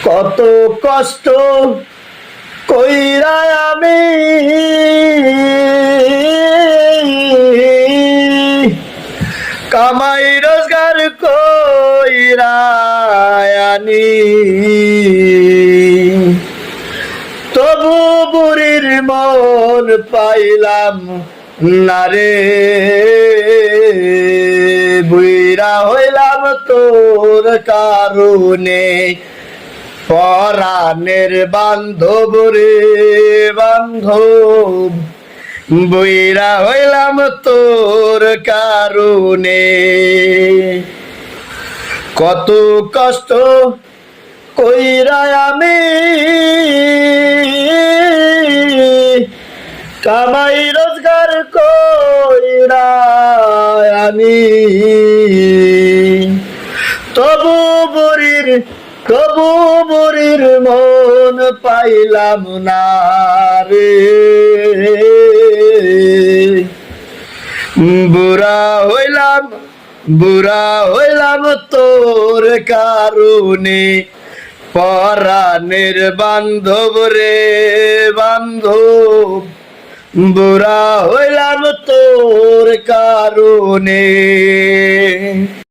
কত কষ্ট কইরা আমি কামাই রোজগার কইরা আনি, তবু বুড়ির মন পাইলাম না রে। বুইরা হইলাম তোর কারণে, পরাণের বান্ধব রে বান্ধব। বুইরা হইলাম তোর কারণে, কত কষ্ট কইরা আমি কামাই রোজগার কইরা আনি, তবু বুড়ির মন পাইলাম না রে। বুড়া হইলাম তোর কারণে, পরাণের বান্ধব রে বান্ধব। বুড়া হইলাম তোর কারণে।